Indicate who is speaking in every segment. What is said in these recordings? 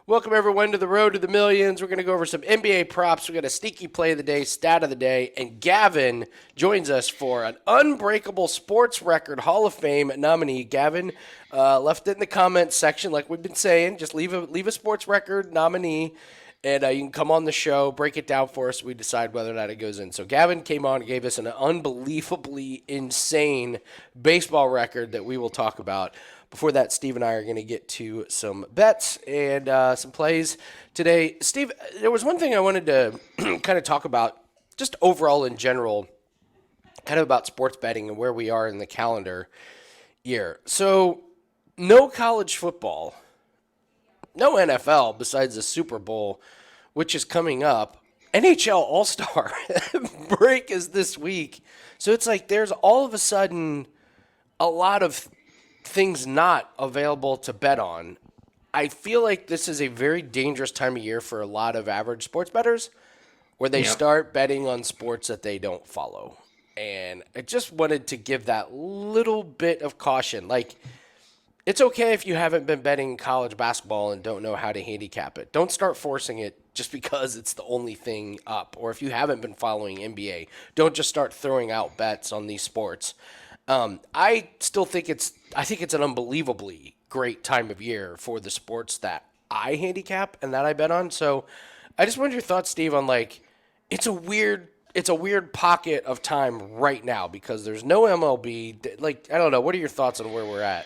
Speaker 1: Welcome, everyone, to the Road to the Millions. We're going to go over some NBA props. We got a sneaky play of the day, stat of the day, and Gavin joins us for an Unbreakable Sports Record Hall of Fame nominee. Gavin left it in the comments section, like we've been saying. Just leave a sports record nominee, and you can come on the show, break it down for us. We decide whether or not it goes in. So Gavin came on and gave us an unbelievably insane baseball record that we will talk about. Before that, Steve and I are going to get to some bets and some plays today. Steve, there was one thing I wanted to kind of talk about, just overall in general, kind of about sports betting and where we are in the calendar year. So, no college football, no NFL besides the Super Bowl, which is coming up. NHL All-Star break is this week. So it's like there's all of a sudden a lot of things not available to bet on. I feel like this is a very dangerous time of year for a lot of average sports bettors where they start betting on sports that they don't follow. And I just wanted to give that little bit of caution. Like, it's okay if you haven't been betting college basketball and don't know how to handicap it. Don't start forcing it just because it's the only thing up. Or if you haven't been following NBA, don't just start throwing out bets on these sports. I still think it's an unbelievably great time of year for the sports that I handicap and that I bet on. So I just wanted your thoughts, Steve, on like it's a weird pocket of time right now because there's no MLB. Like, I don't know. What are your thoughts on where we're at?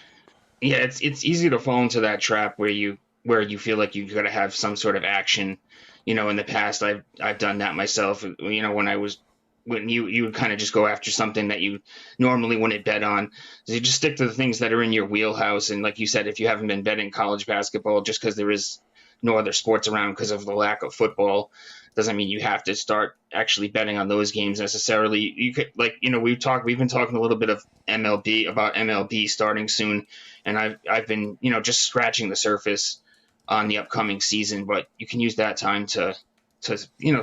Speaker 2: Yeah, it's easy to fall into that trap where you feel like you got to have some sort of action. In the past, I've done that myself. When you would kind of just go after something that you normally wouldn't bet on. So you just stick to the things that are in your wheelhouse. And like you said, if you haven't been betting college basketball, just because there is no other sports around because of the lack of football, doesn't mean you have to start actually betting on those games necessarily. You could, we've been talking a little bit of MLB starting soon, and I've been just scratching the surface on the upcoming season. But you can use that time to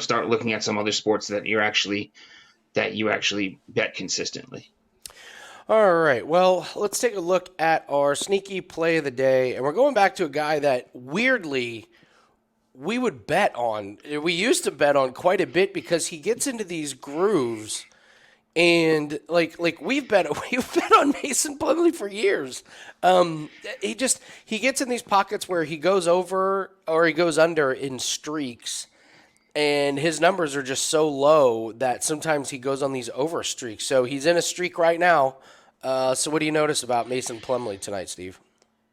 Speaker 2: start looking at some other sports that you actually bet consistently.
Speaker 1: All right. Well, let's take a look at our sneaky play of the day. And we're going back to a guy that weirdly we would bet on. We used to bet on quite a bit because he gets into these grooves. And like we've bet on Mason Plumlee for years. He gets in these pockets where he goes over or he goes under in streaks. And his numbers are just so low that sometimes he goes on these over streaks. So he's in a streak right now. So what do you notice about Mason Plumlee tonight, Steve?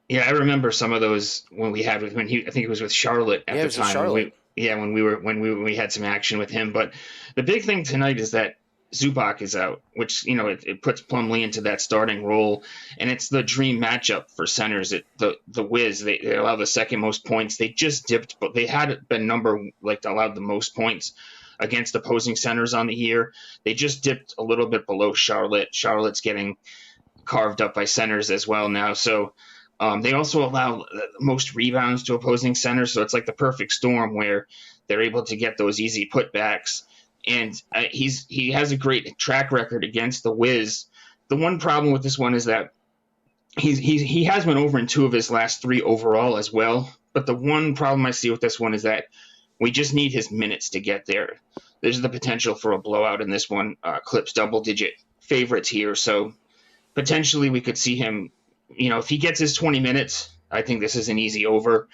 Speaker 2: Yeah, I remember some of those when I think it was with Charlotte at the time.
Speaker 1: Charlotte.
Speaker 2: When we had some action with him. But the big thing tonight is that Zubac is out, which it puts Plumlee into that starting role, and it's the dream matchup for centers. The Wiz they allow the second most points. They just dipped, but they had been allowed the most points against opposing centers on the year. They just dipped a little bit below Charlotte. Charlotte's getting carved up by centers as well now. So they also allow most rebounds to opposing centers. So it's like the perfect storm where they're able to get those easy putbacks. And he has a great track record against the Wiz. The one problem with this one is that he has went over in 2 of his last 3 overall as well. But the one problem I see with this one is that we just need his minutes to get there. There's the potential for a blowout in this one. Clips double-digit favorites here. So potentially we could see him, if he gets his 20 minutes, I think this is an easy over.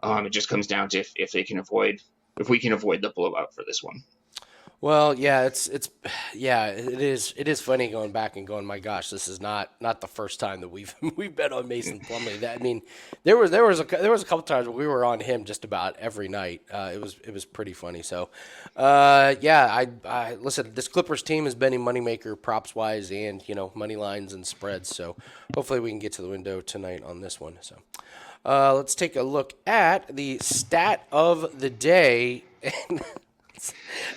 Speaker 2: It just comes down to if we can avoid the blowout for this one.
Speaker 1: Well, yeah, it is funny going back and going, my gosh, this is not the first time that we've bet on Mason Plumlee. There was a couple times where we were on him just about every night. It was pretty funny. So, I listen. This Clippers team has been a moneymaker props wise and money lines and spreads. So hopefully we can get to the window tonight on this one. So let's take a look at the stat of the day.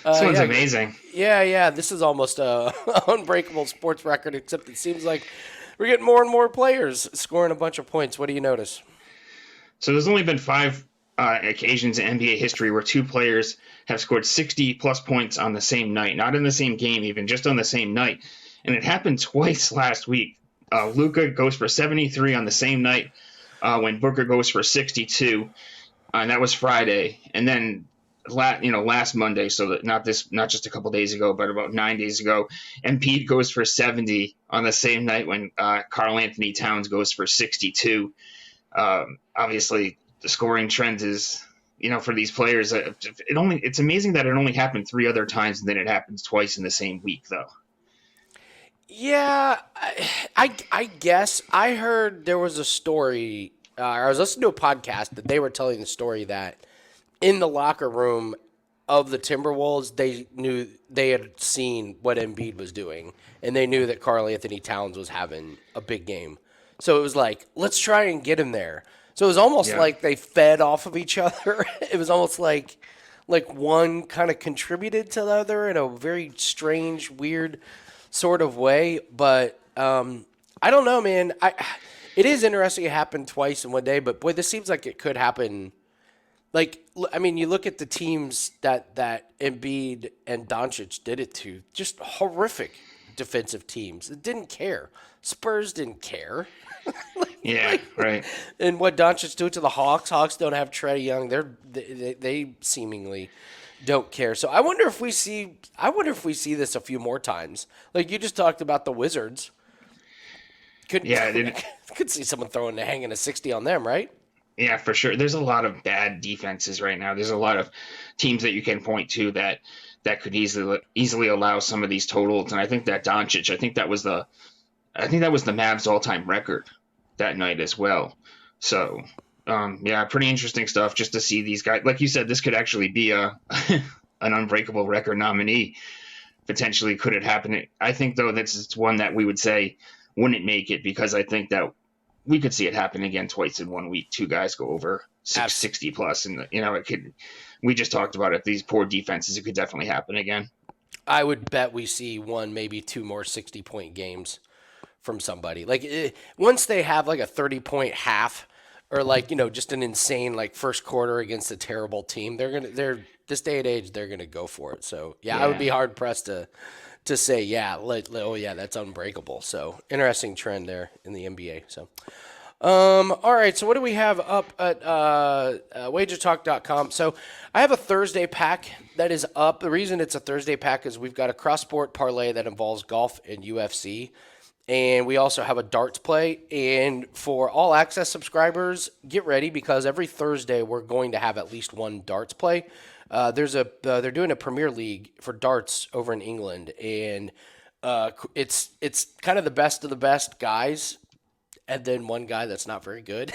Speaker 2: This one's amazing.
Speaker 1: Yeah. This is almost a unbreakable sports record, except it seems like we're getting more and more players scoring a bunch of points. What do you notice?
Speaker 2: So there's only been 5 occasions in NBA history where 2 players have scored 60-plus points on the same night, not in the same game even, just on the same night. And it happened twice last week. Luka goes for 73 on the same night when Booker goes for 62. and that was Friday. And then last Monday, so that not just a couple days ago, but about 9 days ago, Embiid goes for 70 on the same night when Karl Anthony Towns goes for 62. Obviously, the scoring trend is, for these players, it's amazing that it only happened 3 other times, and then it happens twice in the same week, though.
Speaker 1: Yeah, I guess I heard there was a story. I was listening to a podcast that they were telling the story that in the locker room of the Timberwolves, they had seen what Embiid was doing, and they knew that Karl Anthony Towns was having a big game. So it was like, let's try and get him there. So it was almost like they fed off of each other. It was almost like one kind of contributed to the other in a very strange, weird sort of way. But I don't know, man. It is interesting it happened twice in one day, but boy, this seems like it could happen. Like, I mean, you look at the teams that Embiid and Doncic did it to, just horrific defensive teams. It didn't care. Spurs didn't care.
Speaker 2: Right.
Speaker 1: And what Doncic do to the Hawks? Hawks don't have Trae Young. They seemingly don't care. So I wonder if we see this a few more times. Like you just talked about the Wizards. Could see someone hanging a 60 on them, right?
Speaker 2: Yeah, for sure. There's a lot of bad defenses right now. There's a lot of teams that you can point to that could easily allow some of these totals. And I think that Doncic, I think that was the Mavs all-time record that night as well. So, pretty interesting stuff just to see these guys. Like you said, this could actually be an Unbreakable Record nominee. Potentially, could it happen? I think, though, it's one that we would say wouldn't make it, because I think that we could see it happen again twice in 1 week. Two guys go over 60 plus, and it could. We just talked about it. These poor defenses, it could definitely happen again.
Speaker 1: I would bet we see one, maybe two more 60-point games from somebody. Like once they have like a 30-point half, or just an insane first quarter against a terrible team, they're this day and age they're gonna go for it. So I would be hard pressed to say that's unbreakable. So interesting trend there in the NBA. So all right, so what do we have up at WagerTalk.com? So I have a Thursday pack that is up. The reason it's a Thursday pack is we've got a cross-sport parlay that involves golf and UFC. And we also have a darts play. And for all access subscribers, get ready, because every Thursday we're going to have at least one darts play. They're doing a Premier League for darts over in England, and it's kind of the best of the best guys, and then one guy that's not very good.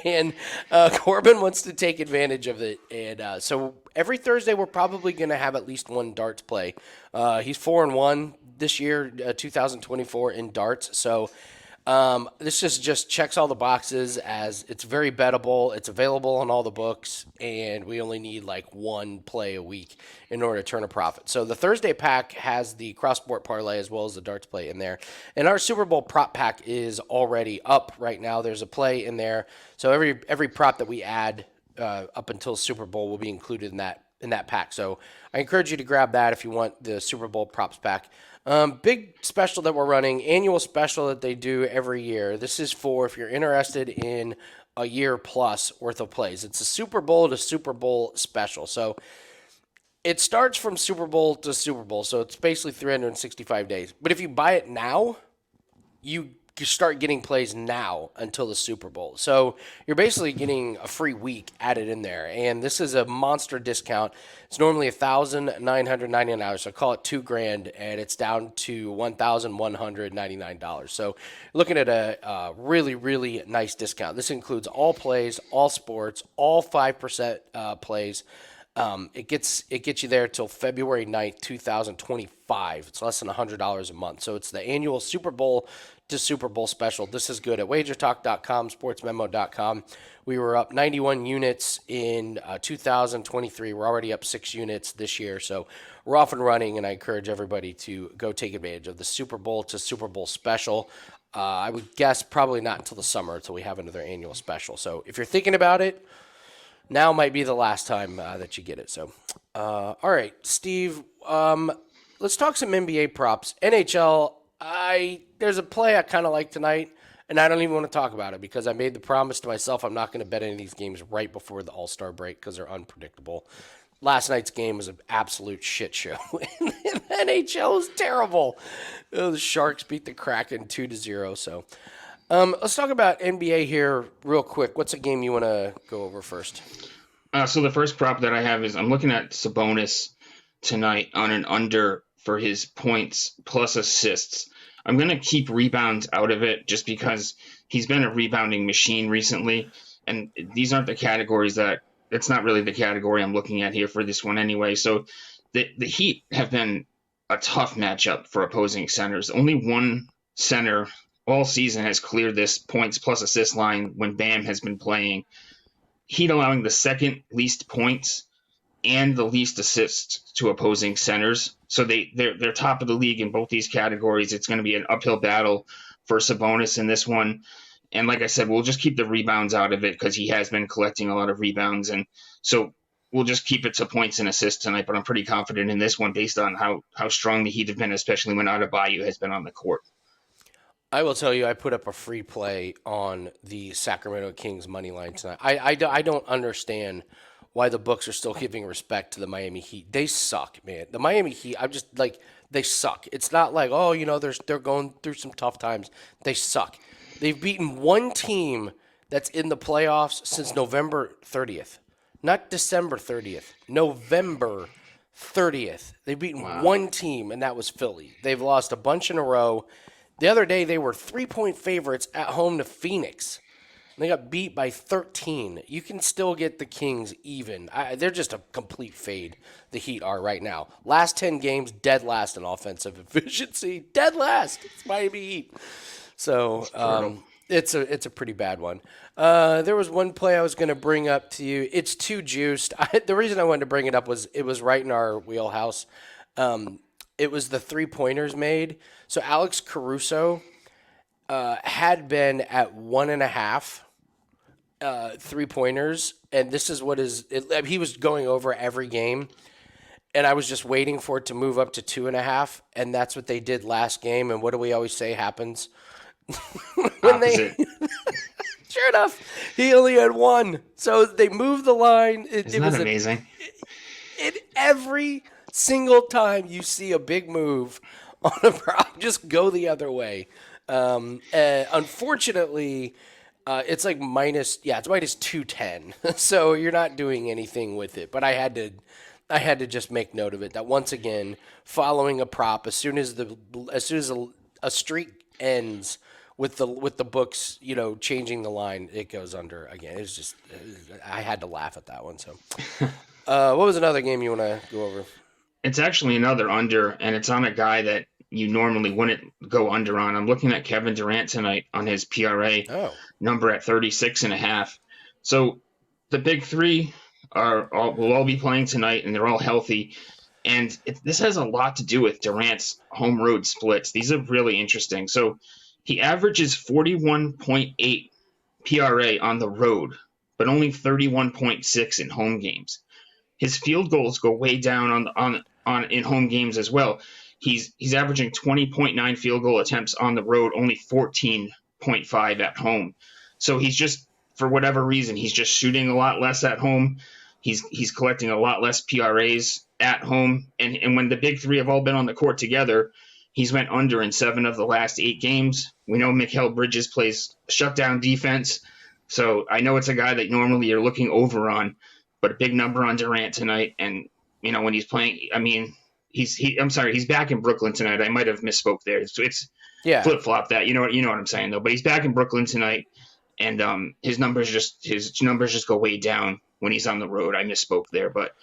Speaker 1: And Corbin wants to take advantage of it, and so every Thursday we're probably going to have at least one darts play. He's 4-1 this year, 2024 in darts. So this just checks all the boxes, as it's very bettable. It's available on all the books, and we only need one play a week in order to turn a profit. So the Thursday pack has the cross-sport parlay as well as the darts play in there. And our Super Bowl prop pack is already up right now. There's a play in there. So every prop that we add up until Super Bowl will be included in that pack. So I encourage you to grab that if you want the Super Bowl props pack. Big special that we're running, annual special that they do every year. This is for if you're interested in a year plus worth of plays. It's a Super Bowl to Super Bowl special. So it starts from Super Bowl to Super Bowl. So it's basically 365 days. But if you buy it now, you start getting plays now until the Super Bowl. So you're basically getting a free week added in there. And this is a monster discount. It's normally $1,999. So call it $2,000, and it's down to $1,199. So looking at a really, really nice discount. This includes all plays, all sports, all 5% plays. It gets you there till February 9th, 2025. It's less than $100 a month. So it's the annual Super Bowl to Super Bowl special. This is good at WagerTalk.com, SportsMemo.com. We were up 91 units in 2023. We're already up 6 units this year. So we're off and running, and I encourage everybody to go take advantage of the Super Bowl to Super Bowl special. I would guess probably not until the summer until we have another annual special. So if you're thinking about it, now might be the last time that you get it. So, all right, Steve, let's talk some NBA props. NHL, there's a play I kind of like tonight. And I don't even want to talk about it because I made the promise to myself I'm not going to bet any of these games right before the All-Star break because they're unpredictable. Last night's game was an absolute shit show. The NHL was terrible. The Sharks beat the Kraken 2-0. So let's talk about NBA here real quick. What's a game you want to go over first?
Speaker 2: So the first prop that I have is I'm looking at Sabonis tonight on an under for his points plus assists. I'm going to keep rebounds out of it just because he's been a rebounding machine recently. And these aren't the categories that it's not really the category I'm looking at here for this one anyway. So the Heat have been a tough matchup for opposing centers. Only one center all season has cleared this points plus assist line when Bam has been playing. Heat allowing the second least points and the least assists to opposing centers. So they're top of the league in both these categories. It's going to be an uphill battle for Sabonis in this one. And like I said, we'll just keep the rebounds out of it because he has been collecting a lot of rebounds. And so we'll just keep it to points and assists tonight. But I'm pretty confident in this one based on how strong the Heat have been, especially when Adebayo has been on the court.
Speaker 1: I will tell you, I put up a free play on the Sacramento Kings money line tonight. I don't understand why the books are still giving respect to the Miami Heat. They suck, man. The Miami Heat, I'm just like, they suck. It's not like, oh, they're going through some tough times. They suck. They've beaten one team that's in the playoffs since November 30th. Not December 30th. November 30th. They've beaten one team, and that was Philly. They've lost a bunch in a row. The other day, they were 3-point favorites at home to Phoenix. They got beat by 13. You can still get the Kings even. They're just a complete fade, the Heat are right now. Last 10 games, dead last in offensive efficiency. Dead last. It's Miami Heat. So it's a pretty bad one. There was one play I was going to bring up to you. It's too juiced. The reason I wanted to bring it up was it was right in our wheelhouse. It was the 3-pointers made. So Alex Caruso had been at 1.5 3-pointers, and this is what he was going over every game, and I was just waiting for it to move up to 2.5, and that's what they did last game. And what do we always say happens?
Speaker 2: Opposite.
Speaker 1: Sure enough, he only had 1. So they moved the line.
Speaker 2: Isn't that amazing?
Speaker 1: Every single time you see a big move on a prop, just go the other way. Unfortunately, it's like minus 210. So you're not doing anything with it. But I had to just make note of it that once again, following a prop, as soon as a streak ends with the books, changing the line, it goes under again. It's just I had to laugh at that one. So, what was another game you want to go over?
Speaker 2: It's actually another under, and it's on a guy that you normally wouldn't go under on. I'm looking at Kevin Durant tonight on his PRA number at 36.5. So the big three will all be playing tonight, and they're all healthy. And this has a lot to do with Durant's home road splits. These are really interesting. So he averages 41.8 PRA on the road, but only 31.6 in home games. His field goals go way down on in home games as well. He's averaging 20.9 field goal attempts on the road, only 14.5 at home. So he's just, for whatever reason, he's just shooting a lot less at home. He's collecting a lot less PRAs at home. And when the big three have all been on the court together, he's went under in 7 of the last 8 games. We know Mikal Bridges plays shutdown defense. So I know it's a guy that normally you're looking over on, but a big number on Durant tonight. And, when he's playing, he's back in Brooklyn tonight. I might have misspoke there. So it's flip-flop that. You know what I'm saying, though. But he's back in Brooklyn tonight, and his numbers just go way down when he's on the road. I misspoke there. But,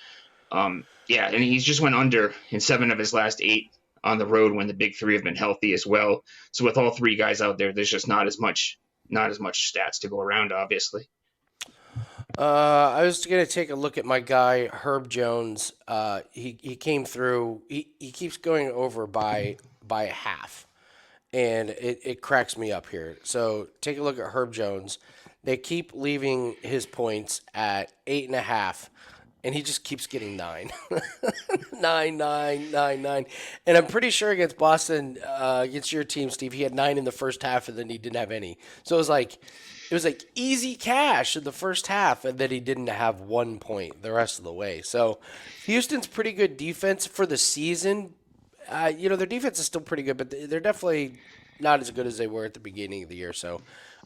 Speaker 2: and he's just went under in 7 of his last 8 on the road when the big three have been healthy as well. So with all 3 guys out there, there's just not as much stats to go around, obviously.
Speaker 1: I was going to take a look at my guy, Herb Jones. He came through. He keeps going over by a half, and it cracks me up here. So take a look at Herb Jones. They keep leaving his points at 8.5. and he just keeps getting 9. 9, 9, 9, 9. And I'm pretty sure against Boston, against your team, Steve, he had 9 in the first half, and then he didn't have any. So it was like easy cash in the first half, and then he didn't have 1 point the rest of the way. So Houston's pretty good defense for the season. Their defense is still pretty good, but they're definitely not as good as they were at the beginning of the year. So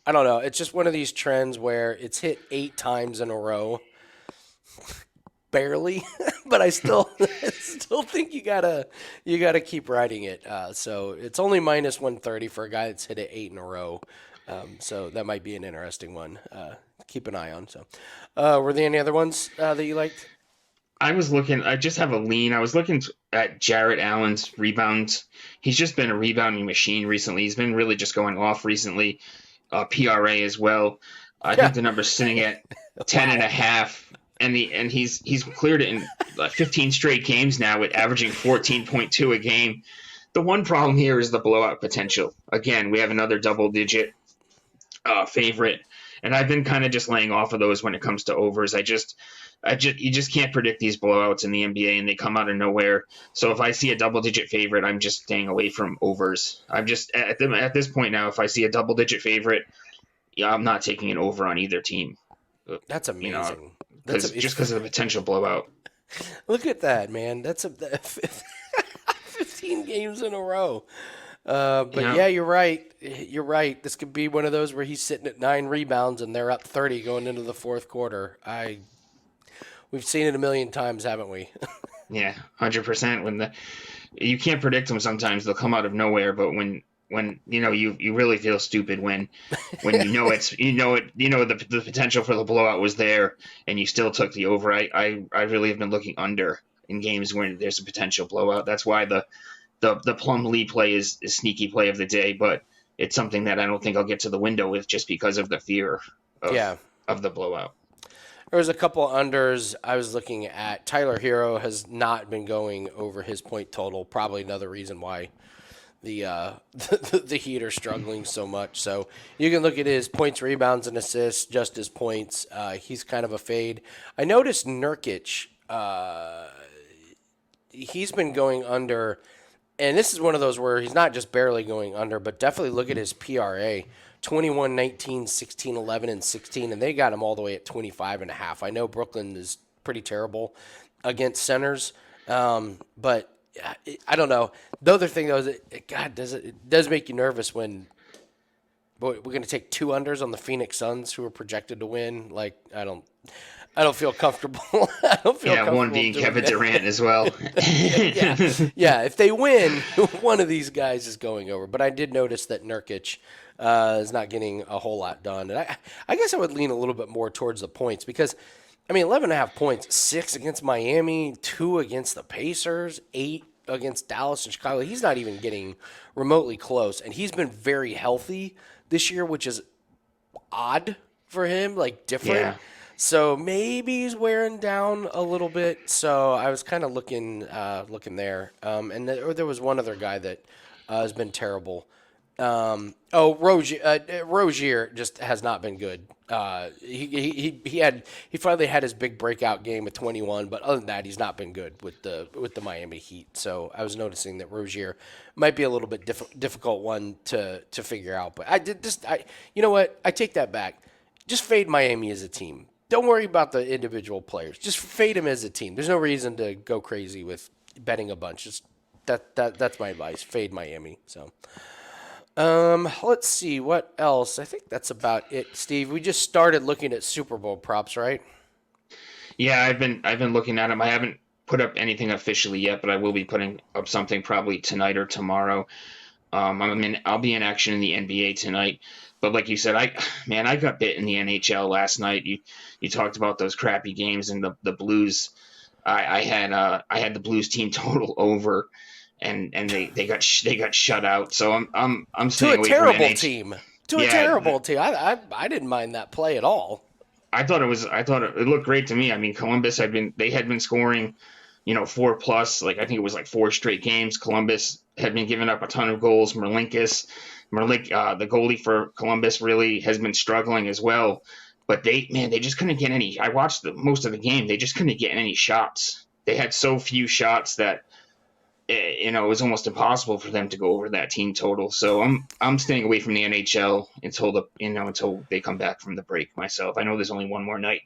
Speaker 1: I don't know. It's just one of these trends where it's hit 8 times in a row, barely, but I still think you gotta keep riding it. So it's only minus 130 for a guy that's hit it 8 in a row. So that might be an interesting one. Keep an eye on. So, were there any other ones that you liked?
Speaker 2: I just have a lean. I was looking at Jarrett Allen's rebounds. He's just been a rebounding machine recently. He's been really just going off recently. PRA as well. I think the number's sitting at 10 and a half. And he's cleared it in 15 straight games now with averaging 14.2 a game. The one problem here is the blowout potential. Again, we have another double-digit favorite, and I've been kind of just laying off of those when it comes to overs. You just can't predict these blowouts in the NBA, and they come out of nowhere. So if I see a double-digit favorite, I'm just staying away from overs. I'm just at this point now. If I see a double-digit favorite, I'm not taking an over on either team.
Speaker 1: That's amazing.
Speaker 2: Because of the potential blowout.
Speaker 1: Look at that, man. That's 15 games in a row. Yeah, you're right. You're right. This could be one of those where he's sitting at 9 rebounds and they're up 30 going into the fourth quarter. We've seen it a million times, haven't we?
Speaker 2: Yeah, 100%. You can't predict them sometimes; they'll come out of nowhere. But when you really feel stupid when the potential for the blowout was there and you still took the over. I really have been looking under in games when there's a potential blowout. That's why the Plum Lee play is sneaky play of the day, but it's something that I don't think I'll get to the window with just because of the fear of the blowout.
Speaker 1: There was a couple unders I was looking at. Tyler Hero has not been going over his point total. Probably another reason why the Heat are struggling so much. So you can look at his points, rebounds, and assists, just his points. He's kind of a fade. I noticed Nurkic. He's been going under, and this is one of those where he's not just barely going under, but definitely look at his PRA. 21, 19, 16, 11, and 16, and they got him all the way at 25.5. I know Brooklyn is pretty terrible against centers, but I don't know. The other thing, though, is it does make you nervous when we're going to take 2 unders on the Phoenix Suns, who are projected to win. Like, I don't feel comfortable. I don't feel comfortable.
Speaker 2: One being Kevin Durant as well.
Speaker 1: Yeah. If they win, one of these guys is going over. But I did notice that Nurkic is not getting a whole lot done. And I guess I would lean a little bit more towards the points because, 11.5 points, 6 against Miami, 2 against the Pacers, 8 against Dallas and Chicago. He's not even getting remotely close. And he's been very healthy this year, which is odd for him, like different.
Speaker 2: Yeah.
Speaker 1: So maybe he's wearing down a little bit. So I was kind of looking there. And there was one other guy that has been terrible. Rozier just has not been good. He finally had his big breakout game with 21, but other than that, he's not been good with the Miami Heat. So I was noticing that Rozier might be a little bit difficult one to figure out. But you know what? I take that back. Just fade Miami as a team. Don't worry about the individual players. Just fade them as a team. There's no reason to go crazy with betting a bunch. Just that's my advice. Fade Miami. So. Let's see what else. I think that's about it, Steve. We just started looking at Super Bowl props, right?
Speaker 2: Yeah, I've been looking at them. I haven't put up anything officially yet, but I will be putting up something probably tonight or tomorrow. I'll be in action in the NBA tonight. But like you said, I got bit in the NHL last night. You talked about those crappy games and the Blues. I had the Blues team total over. And they got shut out. So I'm staying away from
Speaker 1: a terrible team. A terrible team. I didn't mind that play at all.
Speaker 2: I thought it looked great to me. Columbus had been scoring, 4+. Like I think it was like 4 straight games. Columbus had been giving up a ton of goals. Merlik, the goalie for Columbus, really has been struggling as well. but they just couldn't get any. I watched most of the game. They just couldn't get any shots. They had so few shots that it was almost impossible for them to go over that team total. So I'm staying away from the NHL until they come back from the break myself. I know there's only one more night,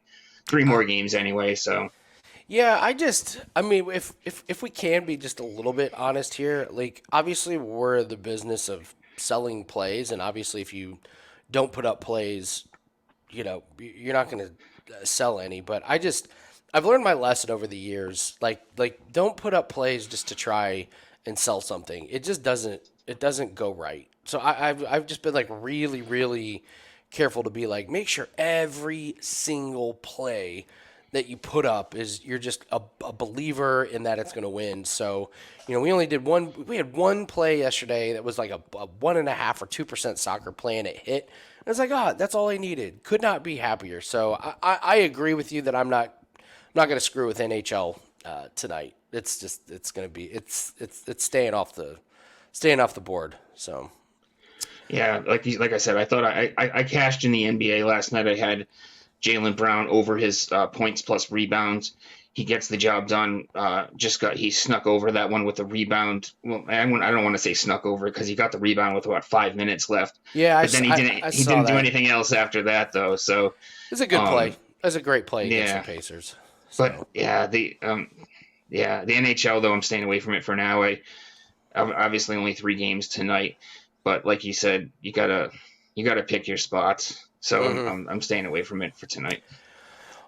Speaker 2: 3 more games anyway. So
Speaker 1: Yeah, I mean, if we can be just a little bit honest here, like obviously we're the business of selling plays, and obviously if you don't put up plays, you're not going to sell any. But I've learned my lesson over the years. Like don't put up plays just to try and sell something. It doesn't go right. So I've just been like really really careful to be like make sure every single play that you put up is you're just a believer in that it's going to win. So, we had one play yesterday that was like a 1.5 or 2% soccer play and it hit. And it's like, oh, that's all I needed. Could not be happier. So I agree with you that I'm not going to screw with NHL tonight. It's going to be, it's staying off the board. So.
Speaker 2: yeah, like I said, I thought I cashed in the NBA last night. I had Jaylen Brown over his points plus rebounds. He gets the job done. He snuck over that one with a rebound. Well, I don't want to say snuck over because he got the rebound with about 5 minutes left.
Speaker 1: Yeah,
Speaker 2: but then he didn't do anything else after that though. So
Speaker 1: it's a good play. That's a great play against the
Speaker 2: yeah.
Speaker 1: Pacers. So.
Speaker 2: But the NHL though I'm staying away from it for now. Obviously only 3 games tonight, but like you said, you gotta pick your spots. So I'm staying away from it for tonight.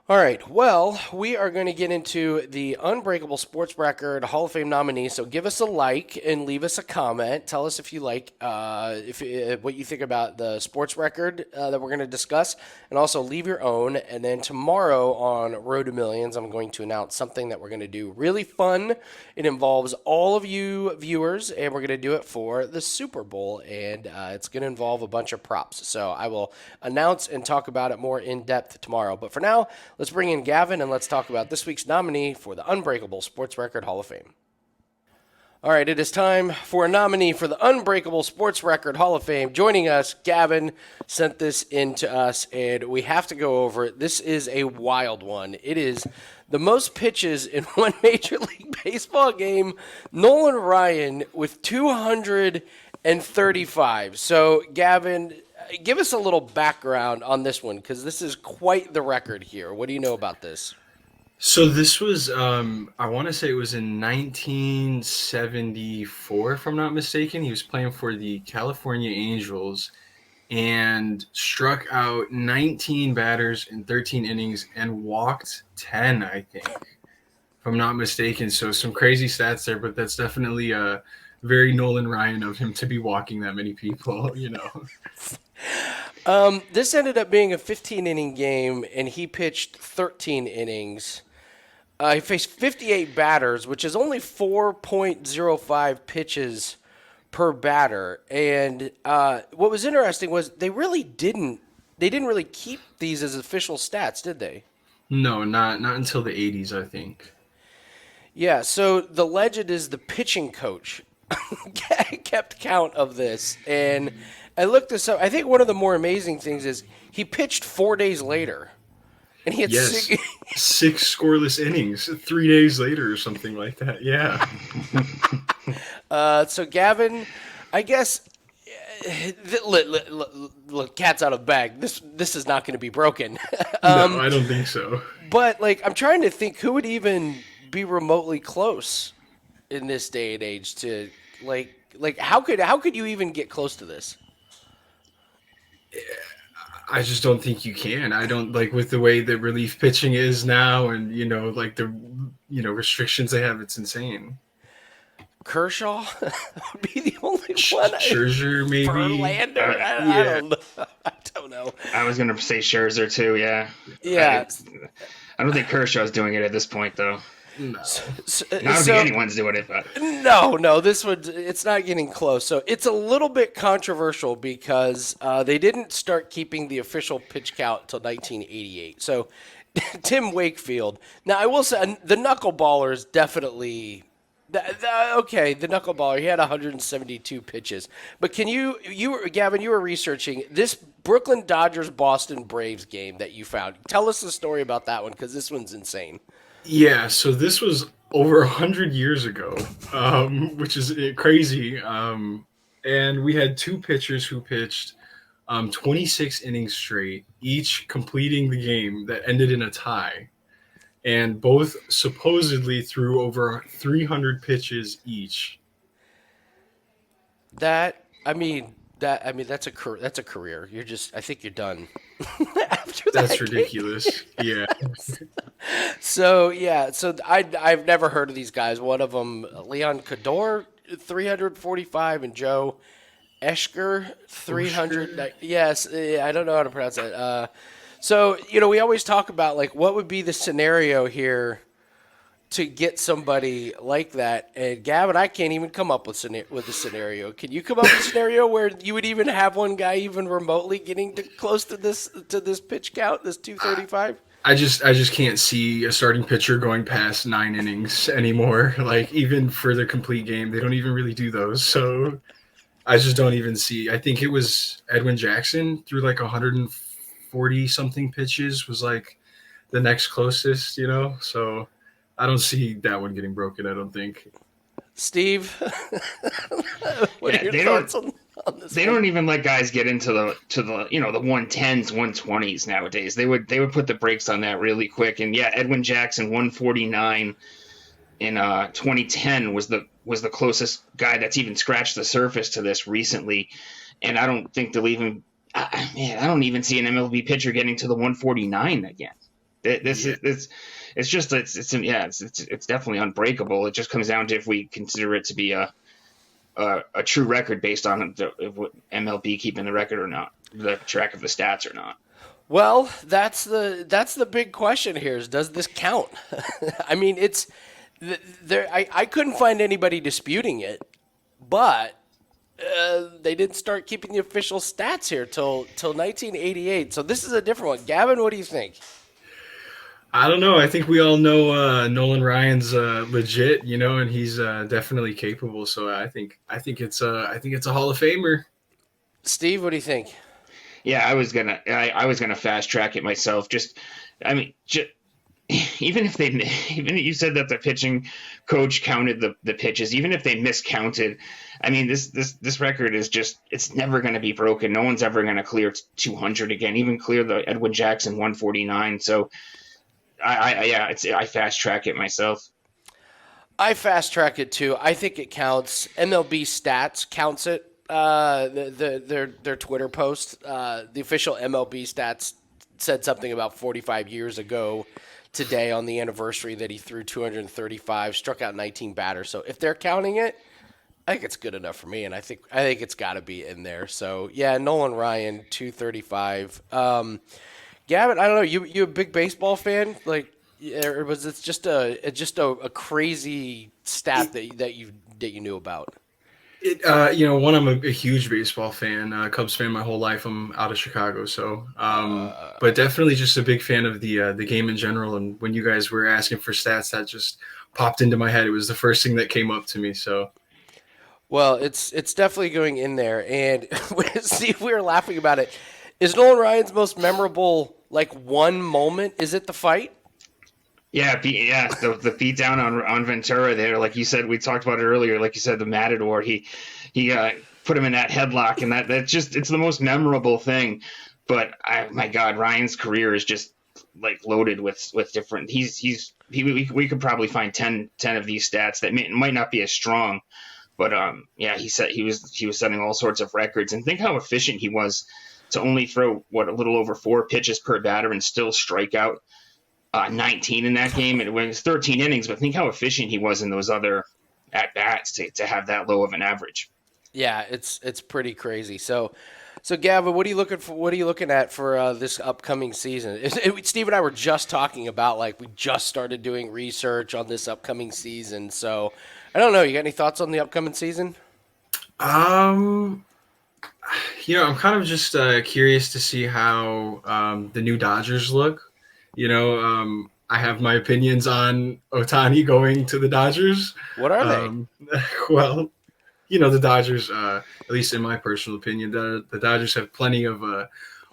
Speaker 1: All right. Well, we are going to get into the Unbreakable Sports Record Hall of Fame nominee. So give us a like and leave us a comment. Tell us if you like, what you think about the sports record that we're going to discuss, and also leave your own. And then tomorrow on Road to Millions, I'm going to announce something that we're going to do really fun. It involves all of you viewers, and we're going to do it for the Super Bowl, and it's going to involve a bunch of props. So I will announce and talk about it more in depth tomorrow. But for now, let's bring in Gavin and let's talk about this week's nominee for the Unbreakable Sports Record Hall of Fame. All right, it is time for a nominee for the Unbreakable Sports Record Hall of Fame. Joining us, Gavin sent this in to us, and we have to go over it. This is a wild one. It is the most pitches in one Major League Baseball game, Nolan Ryan with 235. So, Gavin, give us a little background on this one, because this is quite the record here. What do you know about this?
Speaker 3: So this was, I want to say it was in 1974, if I'm not mistaken. He was playing for the California Angels and struck out 19 batters in 13 innings and walked 10, I think, if I'm not mistaken. So some crazy stats there, but that's definitely very Nolan Ryan of him to be walking that many people,
Speaker 1: This ended up being a 15-inning game, and he pitched 13 innings. He faced 58 batters, which is only 4.05 pitches per batter. And what was interesting was they didn't really keep these as official stats, did they?
Speaker 3: No, not until the 80s, I think.
Speaker 1: Yeah, so the legend is the pitching coach kept count of this. And I looked this up. I think one of the more amazing things is he pitched 4 days later. And he had
Speaker 3: six scoreless innings 3 days later or something like that. Yeah.
Speaker 1: So, Gavin, I guess, look, cat's out of the bag. This is not going to be broken.
Speaker 3: No, I don't think so.
Speaker 1: But, I'm trying to think who would even be remotely close in this day and age to, how could you even get close to this?
Speaker 3: I just don't think you can. I don't with the way that relief pitching is now, and the restrictions they have. It's insane.
Speaker 1: Kershaw would be the only one.
Speaker 3: Scherzer, maybe.
Speaker 1: Verlander. I don't know.
Speaker 2: I was gonna say Scherzer too. Yeah.
Speaker 1: Yeah.
Speaker 2: I don't think Kershaw's doing it at this point, though.
Speaker 3: No.
Speaker 2: I don't think anyone's doing it. But
Speaker 1: No, this one, it's not getting close. So it's a little bit controversial because they didn't start keeping the official pitch count until 1988. So Tim Wakefield. Now, I will say the knuckleballers definitely Okay, the knuckleballer, he had 172 pitches. But Gavin, you were researching this Brooklyn Dodgers Boston Braves game that you found. Tell us the story about that one because this one's insane.
Speaker 3: Yeah, so this was over 100 years ago, which is crazy. And we had two pitchers who pitched 26 innings straight, each completing the game that ended in a tie. And both supposedly threw over 300 pitches each.
Speaker 1: That's a career. I think you're done after
Speaker 3: That's
Speaker 1: that game.
Speaker 3: ridiculous. Yeah.
Speaker 1: So yeah, I've never heard of these guys. One of them, Leon Cador, 345, and Joe Eschker, 300. Yes, I don't know how to pronounce that. So we always talk about like what would be the scenario here to get somebody like that. And Gavin, I can't even come up with a scenario. Can you come up with a scenario where you would even have one guy even remotely getting close to this pitch count, this 235?
Speaker 3: I just can't see a starting pitcher going past 9 innings anymore. Like even for the complete game, they don't even really do those. So I just don't even see. I think it was Edwin Jackson threw like 140 something pitches was like the next closest, So I don't see that one getting broken. I don't think.
Speaker 1: Steve, what are
Speaker 2: Yeah,
Speaker 1: your thoughts on this?
Speaker 2: they don't even let guys get into the the 110s, 120s nowadays. They would put the brakes on that really quick. And yeah, Edwin Jackson 149 in 2010 was the closest guy that's even scratched the surface to this recently. And I don't think they'll even I don't even see an MLB pitcher getting to the 149 again. This is it's definitely unbreakable. It just comes down to if we consider it to be a true record based on MLB keeping the record or not, the track of the stats or not.
Speaker 1: Well, that's the big question here: is does this count? I mean, it's there. I couldn't find anybody disputing it, but they didn't start keeping the official stats here till 1988. So this is a different one. Gavin, what do you think?
Speaker 3: I don't know. I think we all know Nolan Ryan's legit, and he's definitely capable. So I think it's a Hall of Famer.
Speaker 1: Steve, what do you think?
Speaker 2: Yeah, I was gonna fast track it myself. Even if even you said that the pitching coach counted the pitches, even if they miscounted, I mean this record is just it's never going to be broken. No one's ever going to clear 200 again, even clear the Edwin Jackson 149. So I fast track it myself.
Speaker 1: I fast track it too. I think it counts. MLB Stats counts it. Their Twitter post, the official MLB Stats said something about 45 years ago today on the anniversary that he threw 235, struck out 19 batters. So if they're counting it, I think it's good enough for me, and I think it's got to be in there. So yeah, Nolan Ryan 235. Gavin, I don't know. You a big baseball fan? Like, or was it just a crazy stat that you knew about?
Speaker 3: One, I'm a huge baseball fan, Cubs fan my whole life. I'm out of Chicago, so but definitely just a big fan of the game in general. And when you guys were asking for stats, that just popped into my head. It was the first thing that came up to me. So,
Speaker 1: well, it's definitely going in there. And see, we were laughing about it. Is Nolan Ryan's most memorable one moment? Is it the fight?
Speaker 2: Yeah, the beat down on Ventura there, like you said, we talked about it earlier. Like you said, the Matador, he put him in that headlock, and that's just it's the most memorable thing. But my God, Ryan's career is just loaded with different. We could probably find 10 of these stats that might not be as strong, but he was setting all sorts of records, and think how efficient he was to only throw a little over 4 pitches per batter and still strike out 19 in that game. It was 13 innings, but think how efficient he was in those other at bats to have that low of an average.
Speaker 1: Yeah, it's pretty crazy. So Gavin, what are you looking for? What are you looking at for this upcoming season? Steve and I were just talking about we just started doing research on this upcoming season. So I don't know. You got any thoughts on the upcoming season?
Speaker 3: I'm kind of just curious to see how the new Dodgers look. I have my opinions on Ohtani going to the Dodgers.
Speaker 1: What are they?
Speaker 3: Well, the Dodgers, at least in my personal opinion, the Dodgers have plenty of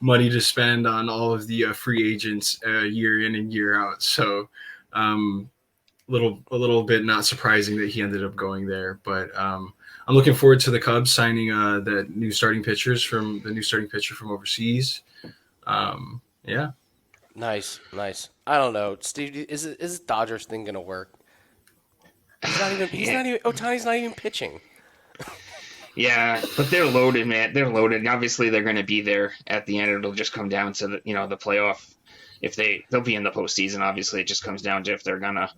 Speaker 3: money to spend on all of the free agents year in and year out. So a little bit not surprising that he ended up going there. But I'm looking forward to the Cubs signing the new starting pitcher from overseas. Yeah.
Speaker 1: Nice. I don't know, Steve. Is this Dodgers thing gonna work? Otani's not even pitching.
Speaker 2: Yeah, but they're loaded, man. They're loaded. Obviously, they're going to be there at the end. It'll just come down to the playoff. If they'll be in the postseason. Obviously, it just comes down to if they're going to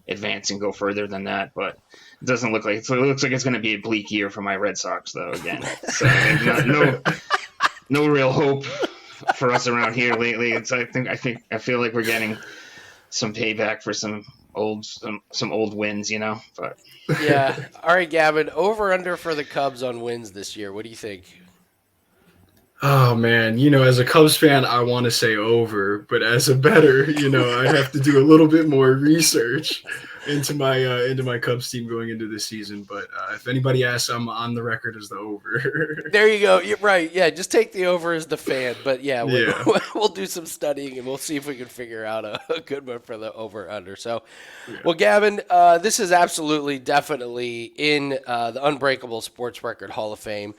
Speaker 2: advance and go further than that. But it doesn't look like it looks like it's going to be a bleak year for my Red Sox, though. Again, so no real hope for us around here lately. I feel like we're getting some payback for some old wins, But
Speaker 1: Yeah. All right, Gavin. Over under for the Cubs on wins this year. What do you think?
Speaker 3: Oh man, as a Cubs fan, I want to say over, but as a bettor, I have to do a little bit more research into my Cubs team going into this season. But if anybody asks, I'm on the record as the over.
Speaker 1: There you go. You're right. Yeah, just take the over as the fan. But yeah, we'll do some studying and we'll see if we can figure out a good one for the over under. So, Well, Gavin, this is definitely in the Unbreakable Sports Record Hall of Fame.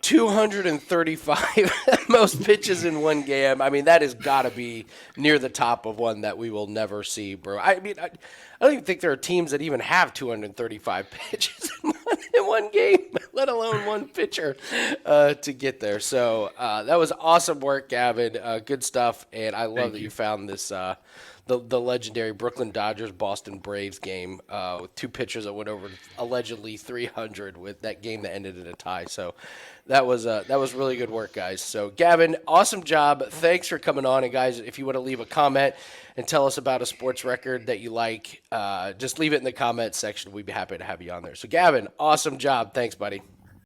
Speaker 1: 235 most pitches in one game. I mean, that has got to be near the top of one that we will never see, bro. I mean, I don't even think there are teams that even have 235 pitches in one game, let alone one pitcher to get there. So that was awesome work, Gavin. Good stuff, and I love that you found this the legendary Brooklyn Dodgers Boston Braves game with two pitchers that went over allegedly 300 with that game that ended in a tie. So that was really good work, guys. So Gavin, awesome job. Thanks for coming on. And guys, if you want to leave a comment and tell us about a sports record that you like, just leave it in the comments section. We'd be happy to have you on there. So Gavin, awesome job. Thanks, buddy.